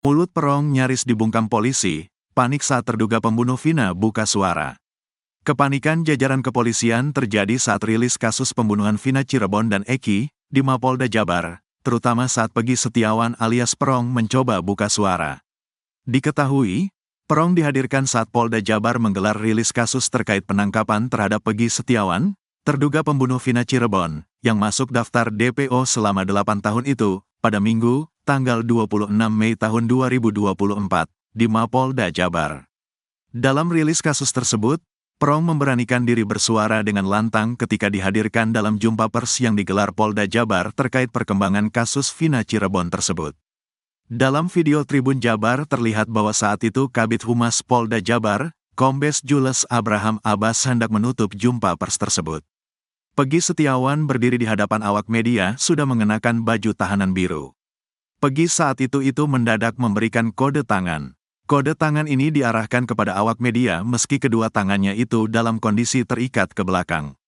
Mulut Perong nyaris dibungkam polisi, panik saat terduga pembunuh Vina buka suara. Kepanikan jajaran kepolisian terjadi saat rilis kasus pembunuhan Vina Cirebon dan Eki di Mapolda Jabar, terutama saat Pegi Setiawan alias Perong mencoba buka suara. Diketahui, Perong dihadirkan saat Polda Jabar menggelar rilis kasus terkait penangkapan terhadap Pegi Setiawan, terduga pembunuh Vina Cirebon, yang masuk daftar DPO selama 8 tahun itu, pada Minggu, tanggal 26 Mei tahun 2024, di Mapolda Jabar. Dalam rilis kasus tersebut, Perong memberanikan diri bersuara dengan lantang ketika dihadirkan dalam jumpa pers yang digelar Polda Jabar terkait perkembangan kasus Vina Cirebon tersebut. Dalam video Tribun Jabar terlihat bahwa saat itu Kabid Humas Polda Jabar, Kombes Jules Abraham Abbas hendak menutup jumpa pers tersebut. Pegi Setiawan berdiri di hadapan awak media sudah mengenakan baju tahanan biru. Pegi saat itu mendadak memberikan kode tangan. Kode tangan ini diarahkan kepada awak media meski kedua tangannya itu dalam kondisi terikat ke belakang.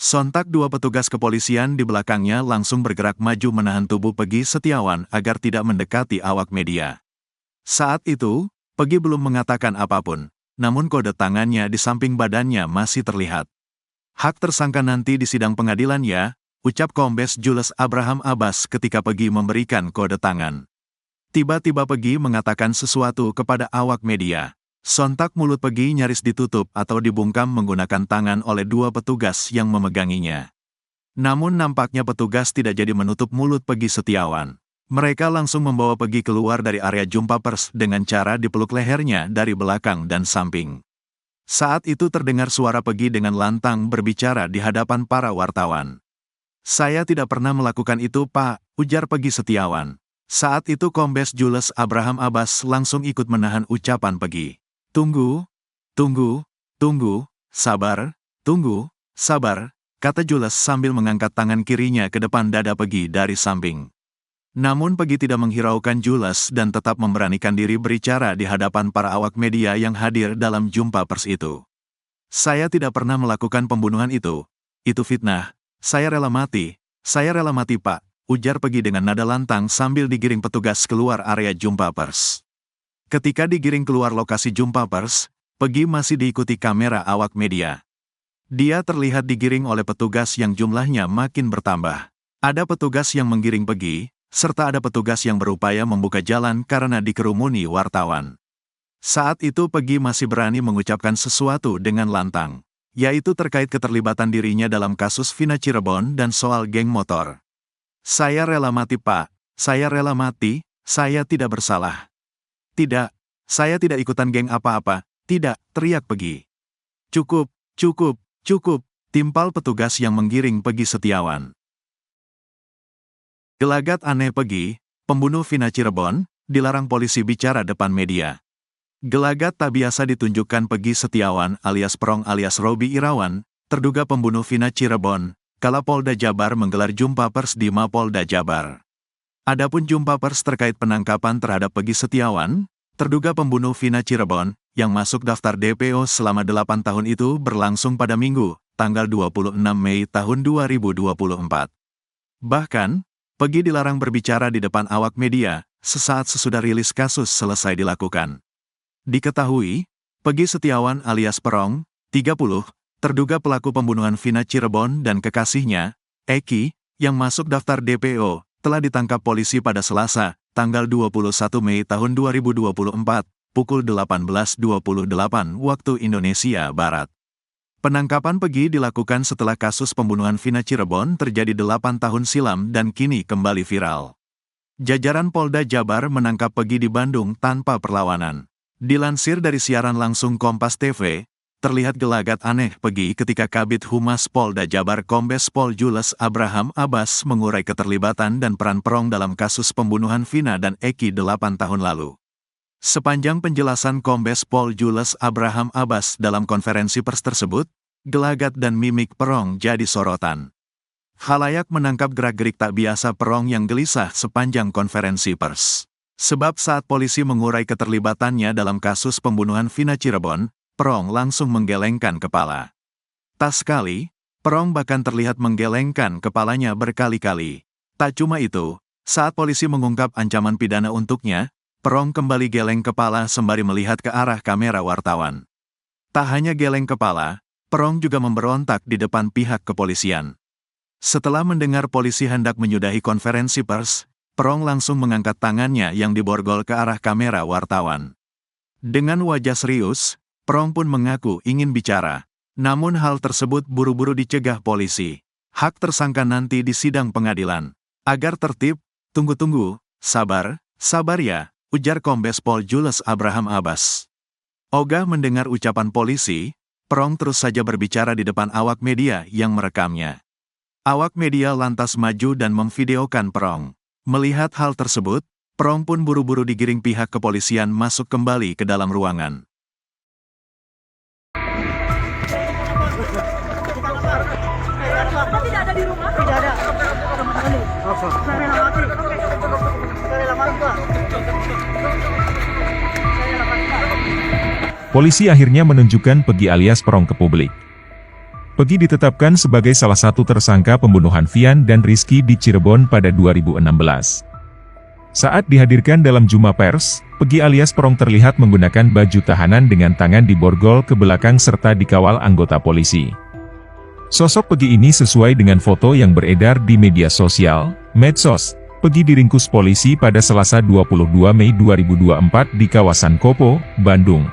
Sontak dua petugas kepolisian di belakangnya langsung bergerak maju menahan tubuh Pegi Setiawan agar tidak mendekati awak media. Saat itu, Pegi belum mengatakan apapun, namun kode tangannya di samping badannya masih terlihat. Hak tersangka nanti di sidang pengadilan ya, ucap Kombes Jules Abraham Abbas ketika Pegi memberikan kode tangan. Tiba-tiba Pegi mengatakan sesuatu kepada awak media. Sontak mulut Pegi nyaris ditutup atau dibungkam menggunakan tangan oleh dua petugas yang memeganginya. Namun nampaknya petugas tidak jadi menutup mulut Pegi Setiawan. Mereka langsung membawa Pegi keluar dari area jumpa pers dengan cara dipeluk lehernya dari belakang dan samping. Saat itu terdengar suara Pegi dengan lantang berbicara di hadapan para wartawan. "Saya tidak pernah melakukan itu, Pak," ujar Pegi Setiawan. Saat itu Kombes Jules Abraham Abbas langsung ikut menahan ucapan Pegi. Tunggu, sabar, kata Jules sambil mengangkat tangan kirinya ke depan dada Pegi dari samping. Namun Pegi tidak menghiraukan Jules dan tetap memberanikan diri berbicara di hadapan para awak media yang hadir dalam jumpa pers itu. "Saya tidak pernah melakukan pembunuhan itu fitnah. Saya rela mati, Pak," ujar Pegi dengan nada lantang sambil digiring petugas keluar area jumpa pers. Ketika digiring keluar lokasi jumpa pers, Pegi masih diikuti kamera awak media. Dia terlihat digiring oleh petugas yang jumlahnya makin bertambah. Ada petugas yang menggiring Pegi, serta ada petugas yang berupaya membuka jalan karena dikerumuni wartawan. Saat itu Pegi masih berani mengucapkan sesuatu dengan lantang, yaitu terkait keterlibatan dirinya dalam kasus Vina Cirebon dan soal geng motor. "Saya rela mati, Pak. Saya rela mati, saya tidak bersalah. Tidak, saya tidak ikutan geng apa-apa, tidak," teriak Pegi. Cukup, timpal petugas yang menggiring Pegi Setiawan. Gelagat aneh Pegi, pembunuh Vina Cirebon, dilarang polisi bicara depan media. Gelagat tak biasa ditunjukkan Pegi Setiawan alias Perong alias Robi Irawan, terduga pembunuh Vina Cirebon, kala Polda Jabar menggelar jumpa pers di Mapolda Jabar. Adapun jumpa pers terkait penangkapan terhadap Pegi Setiawan, terduga pembunuh Vina Cirebon, yang masuk daftar DPO selama 8 tahun itu berlangsung pada Minggu, tanggal 26 Mei tahun 2024. Bahkan, Pegi dilarang berbicara di depan awak media, sesaat sesudah rilis kasus selesai dilakukan. Diketahui, Pegi Setiawan alias Perong, 30, terduga pelaku pembunuhan Vina Cirebon dan kekasihnya, Eki, yang masuk daftar DPO, telah ditangkap polisi pada Selasa, tanggal 21 Mei tahun 2024, pukul 18.28 waktu Indonesia Barat. Penangkapan Pegi dilakukan setelah kasus pembunuhan Vina Cirebon terjadi 8 tahun silam dan kini kembali viral. Jajaran Polda Jabar menangkap Pegi di Bandung tanpa perlawanan. Dilansir dari siaran langsung Kompas TV, terlihat gelagat aneh Pegi ketika Kabid Humas Polda Jabar Kombes Pol Jules Abraham Abbas mengurai keterlibatan dan peran Perong dalam kasus pembunuhan Vina dan Eki 8 tahun lalu. Sepanjang penjelasan Kombes Pol Jules Abraham Abbas dalam konferensi pers tersebut, gelagat dan mimik Perong jadi sorotan. Khalayak menangkap gerak-gerik tak biasa Perong yang gelisah sepanjang konferensi pers. Sebab saat polisi mengurai keterlibatannya dalam kasus pembunuhan Vina Cirebon, Perong langsung menggelengkan kepala. Tas sekali, Perong bahkan terlihat menggelengkan kepalanya berkali-kali. Tak cuma itu, saat polisi mengungkap ancaman pidana untuknya, Perong kembali geleng kepala sembari melihat ke arah kamera wartawan. Tak hanya geleng kepala, Perong juga memberontak di depan pihak kepolisian. Setelah mendengar polisi hendak menyudahi konferensi pers, Perong langsung mengangkat tangannya yang diborgol ke arah kamera wartawan. Dengan wajah serius, Perong pun mengaku ingin bicara. Namun hal tersebut buru-buru dicegah polisi. Hak tersangka nanti di sidang pengadilan. Agar tertib, tunggu-tunggu, sabar ya, ujar Kombes Pol Jules Abraham Abbas. Ogah mendengar ucapan polisi, Perong terus saja berbicara di depan awak media yang merekamnya. Awak media lantas maju dan memvideokan Perong. Melihat hal tersebut, Perong pun buru-buru digiring pihak kepolisian masuk kembali ke dalam ruangan. Tidak ada di rumah? Tidak ada. Polisi akhirnya menunjukkan Pegi alias Perong ke publik. Pegi ditetapkan sebagai salah satu tersangka pembunuhan Vian dan Rizky di Cirebon pada 2016. Saat dihadirkan dalam jumpa pers, Pegi alias Perong terlihat menggunakan baju tahanan dengan tangan diborgol ke belakang serta dikawal anggota polisi. Sosok Pegi ini sesuai dengan foto yang beredar di media sosial, medsos. Pegi diringkus polisi pada Selasa 22 Mei 2024 di kawasan Kopo, Bandung.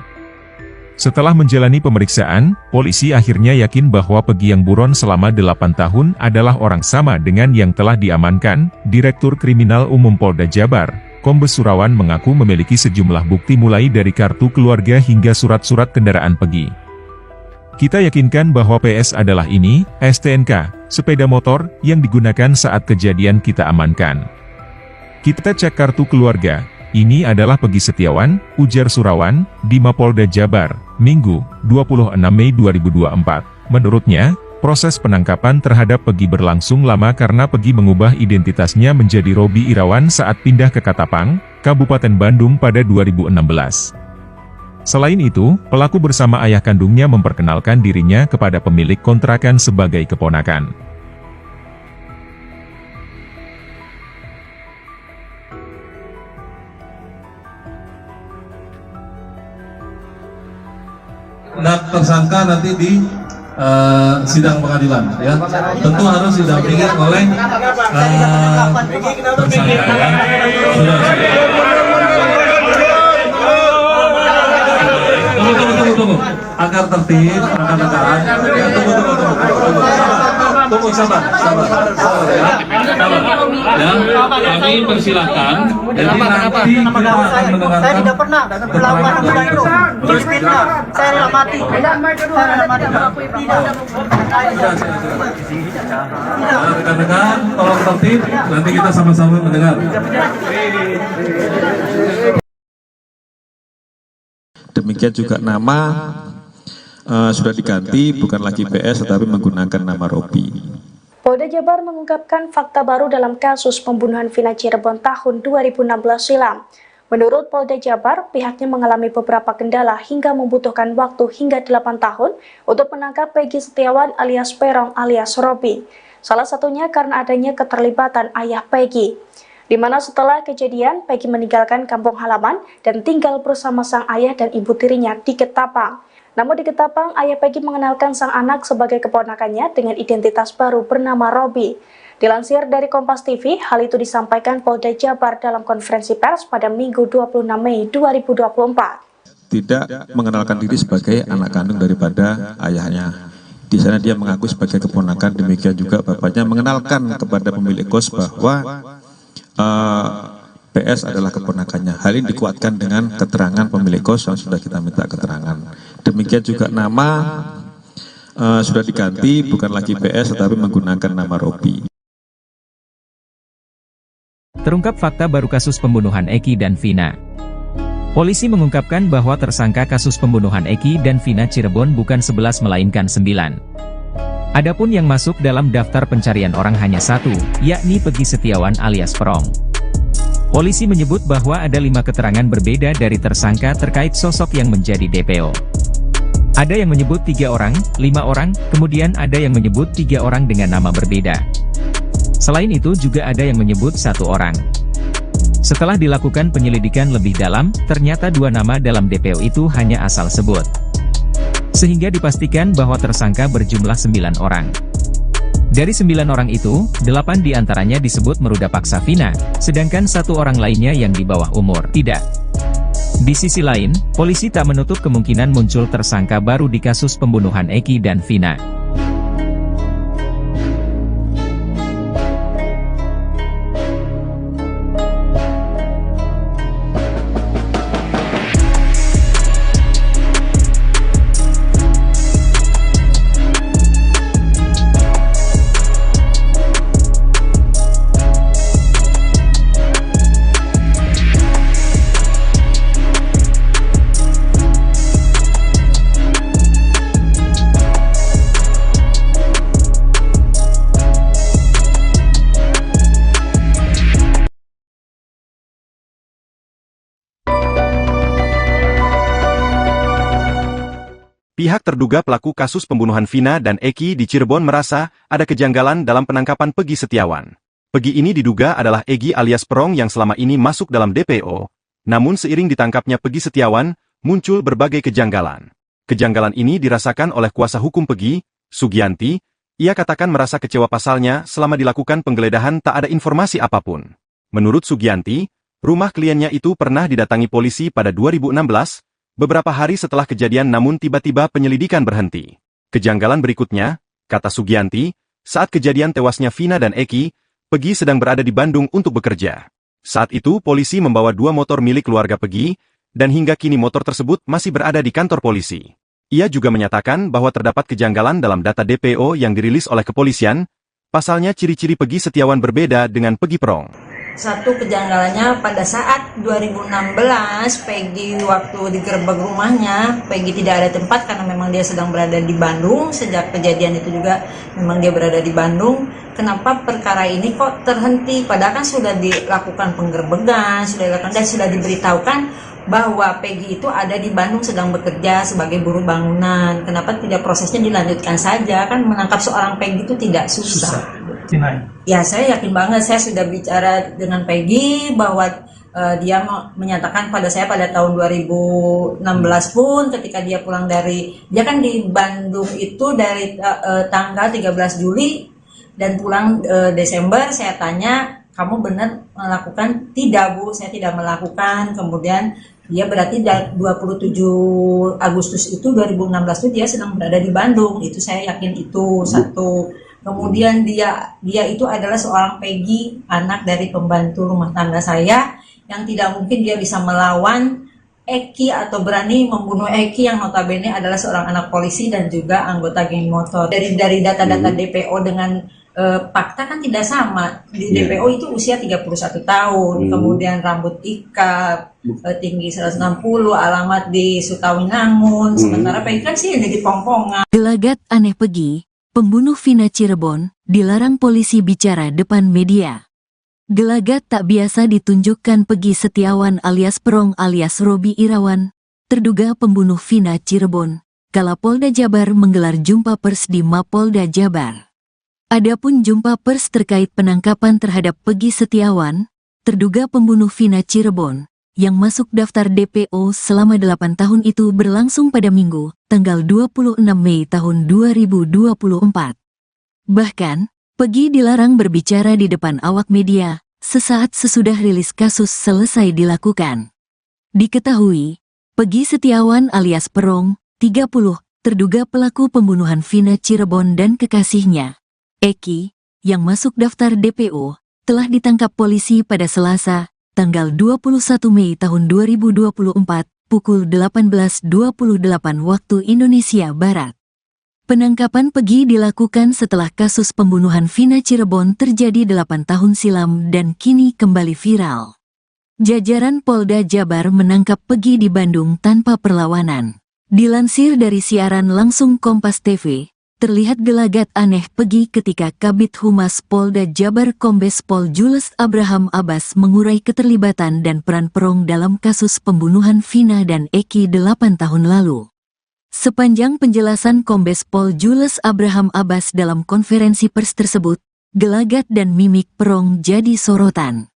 Setelah menjalani pemeriksaan, polisi akhirnya yakin bahwa Pegi yang buron selama 8 tahun adalah orang sama dengan yang telah diamankan. Direktur Kriminal Umum Polda Jabar, Kombes Surawan mengaku memiliki sejumlah bukti mulai dari kartu keluarga hingga surat-surat kendaraan Pegi. Kita yakinkan bahwa PS adalah ini, STNK, sepeda motor, yang digunakan saat kejadian kita amankan. Kita cek kartu keluarga, ini adalah Pegi Setiawan, ujar Surawan, di Mapolda Jabar, Minggu, 26 Mei 2024. Menurutnya, proses penangkapan terhadap Pegi berlangsung lama karena Pegi mengubah identitasnya menjadi Robi Irawan saat pindah ke Katapang, Kabupaten Bandung pada 2016. Selain itu, pelaku bersama ayah kandungnya memperkenalkan dirinya kepada pemilik kontrakan sebagai keponakan. Dan tersangka nanti di sidang pengadilan, ya. Tentu harus didampingi oleh tersangka, ya. Tunggu. Agar tertib, rekan-rekan. Ya, tunggu, sabar. Ya, kami persilahkan. Jadi nanti kita akan mendengarkan. Saya tidak pernah melakukan itu. Terus fitnah. Saya rela mati. Rekan-rekan, tolong tertib. Nanti kita sama-sama mendengar. Demikian juga nama sudah diganti, bukan lagi PS tetapi menggunakan nama Robi. Polda Jabar mengungkapkan fakta baru dalam kasus pembunuhan Vina Cirebon tahun 2016 silam. Menurut Polda Jabar, pihaknya mengalami beberapa kendala hingga membutuhkan waktu hingga 8 tahun untuk menangkap Pegi Setiawan alias Perong alias Robi. Salah satunya karena adanya keterlibatan ayah Pegi, di mana setelah kejadian, Pegi meninggalkan kampung halaman dan tinggal bersama sang ayah dan ibu tirinya di Ketapang. Namun di Ketapang, ayah Pegi mengenalkan sang anak sebagai keponakannya dengan identitas baru bernama Robi. Dilansir dari Kompas TV, hal itu disampaikan Polda Jabar dalam konferensi pers pada Minggu 26 Mei 2024. Tidak mengenalkan diri sebagai anak kandung daripada ayahnya. Di sana dia mengaku sebagai keponakan, demikian juga bapaknya mengenalkan kepada pemilik kos bahwa PS adalah keponakannya. Hal ini dikuatkan dengan keterangan pemilik kos yang sudah kita minta keterangan. Demikian juga nama sudah diganti, bukan lagi PS tetapi menggunakan nama Robi. Terungkap fakta baru kasus pembunuhan Eki dan Vina. Polisi mengungkapkan bahwa tersangka kasus pembunuhan Eki dan Vina Cirebon bukan 11 melainkan 9. Adapun yang masuk dalam daftar pencarian orang hanya 1, yakni Pegi Setiawan alias Perong. Polisi menyebut bahwa ada 5 keterangan berbeda dari tersangka terkait sosok yang menjadi DPO. Ada yang menyebut 3 orang, 5 orang, kemudian ada yang menyebut 3 orang dengan nama berbeda. Selain itu juga ada yang menyebut 1 orang. Setelah dilakukan penyelidikan lebih dalam, ternyata 2 nama dalam DPO itu hanya asal sebut. Sehingga dipastikan bahwa tersangka berjumlah 9 orang. Dari 9 orang itu, 8 diantaranya disebut meruda paksa Vina, sedangkan 1 orang lainnya yang di bawah umur tidak. Di sisi lain, polisi tak menutup kemungkinan muncul tersangka baru di kasus pembunuhan Eki dan Vina. Pihak terduga pelaku kasus pembunuhan Vina dan Eki di Cirebon merasa ada kejanggalan dalam penangkapan Peggy Setiawan. Peggy ini diduga adalah Egi alias Perong yang selama ini masuk dalam DPO. Namun seiring ditangkapnya Peggy Setiawan, muncul berbagai kejanggalan. Kejanggalan ini dirasakan oleh kuasa hukum Peggy, Sugianti. Ia katakan merasa kecewa pasalnya selama dilakukan penggeledahan tak ada informasi apapun. Menurut Sugianti, rumah kliennya itu pernah didatangi polisi pada 2016, beberapa hari setelah kejadian namun tiba-tiba penyelidikan berhenti. Kejanggalan berikutnya, kata Sugianti, saat kejadian tewasnya Vina dan Eki, Peggy sedang berada di Bandung untuk bekerja. Saat itu polisi membawa 2 motor milik keluarga Peggy, dan hingga kini motor tersebut masih berada di kantor polisi. Ia juga menyatakan bahwa terdapat kejanggalan dalam data DPO yang dirilis oleh kepolisian, pasalnya ciri-ciri Peggy Setiawan berbeda dengan Peggy Perong. Satu kejanggalannya pada saat 2016 Peggy waktu digerebek rumahnya, Peggy tidak ada tempat karena memang dia sedang berada di Bandung. Sejak kejadian itu juga memang dia berada di Bandung. Kenapa perkara ini kok terhenti? Padahal kan sudah dilakukan penggerebekan, sudah dilakukan dan sudah diberitahukan bahwa Peggy itu ada di Bandung sedang bekerja sebagai buruh bangunan. Kenapa tidak prosesnya dilanjutkan saja? Kan menangkap seorang Peggy itu tidak susah. Ya, saya yakin banget. Saya sudah bicara dengan Peggy bahwa dia menyatakan pada saya pada tahun 2016 pun ketika dia pulang dia kan di Bandung itu dari tanggal 13 Juli dan pulang Desember. Saya tanya, kamu benar melakukan? Tidak, Bu, saya tidak melakukan. Kemudian dia berarti 27 Agustus itu 2016 itu dia sedang berada di Bandung. Itu saya yakin itu satu. Kemudian dia itu adalah seorang Peggy, anak dari pembantu rumah tangga saya, yang tidak mungkin dia bisa melawan Eki atau berani membunuh Eki yang notabene adalah seorang anak polisi dan juga anggota geng motor. Dari data-data DPO dengan fakta kan tidak sama. Di DPO itu usia 31 tahun, kemudian rambut ikap, tinggi 160, alamat di Sutawinangun, sementara Peggy kan sih di Pongpongan. Gelagat aneh Peggy, pembunuh Vina Cirebon, dilarang polisi bicara depan media. Gelagat tak biasa ditunjukkan Peggy Setiawan alias Perong alias Robi Irawan, terduga pembunuh Vina Cirebon, kala Polda Jabar menggelar jumpa pers di Mapolda Jabar. Adapun jumpa pers terkait penangkapan terhadap Peggy Setiawan, terduga pembunuh Vina Cirebon, yang masuk daftar DPO selama 8 tahun itu berlangsung pada Minggu, tanggal 26 Mei tahun 2024. Bahkan, Peggy dilarang berbicara di depan awak media, sesaat sesudah rilis kasus selesai dilakukan. Diketahui, Peggy Setiawan alias Perong, 30, terduga pelaku pembunuhan Vina Cirebon dan kekasihnya, Eki, yang masuk daftar DPO, telah ditangkap polisi pada Selasa, tanggal 21 Mei tahun 2024, pukul 18.28 waktu Indonesia Barat. Penangkapan Peggy dilakukan setelah kasus pembunuhan Vina Cirebon terjadi 8 tahun silam dan kini kembali viral. Jajaran Polda Jabar menangkap Peggy di Bandung tanpa perlawanan. Dilansir dari siaran langsung Kompas TV, terlihat gelagat aneh Peggy ketika Kabid Humas Polda Jabar Kombes Pol Jules Abraham Abbas mengurai keterlibatan dan peran Perong dalam kasus pembunuhan Vina dan Eki 8 tahun lalu. Sepanjang penjelasan Kombes Pol Jules Abraham Abbas dalam konferensi pers tersebut, gelagat dan mimik Perong jadi sorotan.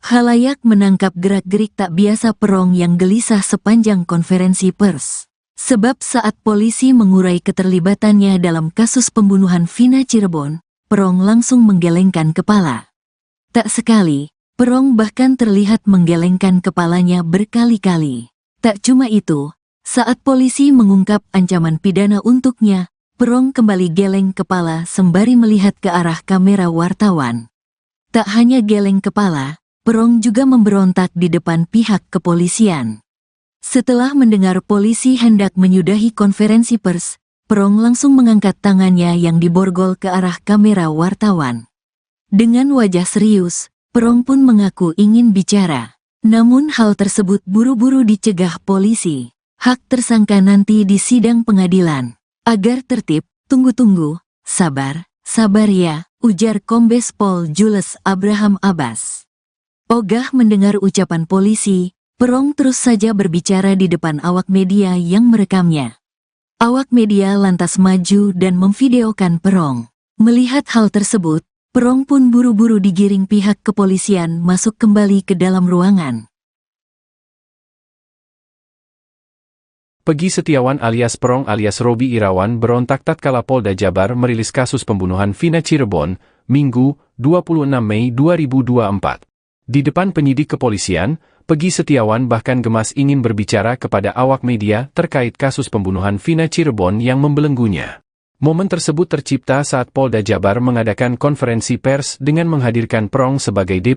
Khalayak menangkap gerak-gerik tak biasa Perong yang gelisah sepanjang konferensi pers. Sebab saat polisi mengurai keterlibatannya dalam kasus pembunuhan Vina Cirebon, Perong langsung menggelengkan kepala. Tak sekali, Perong bahkan terlihat menggelengkan kepalanya berkali-kali. Tak cuma itu, saat polisi mengungkap ancaman pidana untuknya, Perong kembali geleng kepala sembari melihat ke arah kamera wartawan. Tak hanya geleng kepala, Perong juga memberontak di depan pihak kepolisian. Setelah mendengar polisi hendak menyudahi konferensi pers, Perong langsung mengangkat tangannya yang diborgol ke arah kamera wartawan. Dengan wajah serius, Perong pun mengaku ingin bicara. Namun hal tersebut buru-buru dicegah polisi. Hak tersangka nanti di sidang pengadilan. Agar tertib, tunggu-tunggu, sabar ya, ujar Kombes Pol Jules Abraham Abbas. Ogah mendengar ucapan polisi, Perong terus saja berbicara di depan awak media yang merekamnya. Awak media lantas maju dan memvideokan Perong. Melihat hal tersebut, Perong pun buru-buru digiring pihak kepolisian masuk kembali ke dalam ruangan. Peggy Setiawan alias Perong alias Robi Irawan berontak tatkala Polda Jabar merilis kasus pembunuhan Vina Cirebon, Minggu, 26 Mei 2024. Di depan penyidik kepolisian, Peggy Setiawan bahkan gemas ingin berbicara kepada awak media terkait kasus pembunuhan Vina Cirebon yang membelenggunya. Momen tersebut tercipta saat Polda Jabar mengadakan konferensi pers dengan menghadirkan Perong sebagai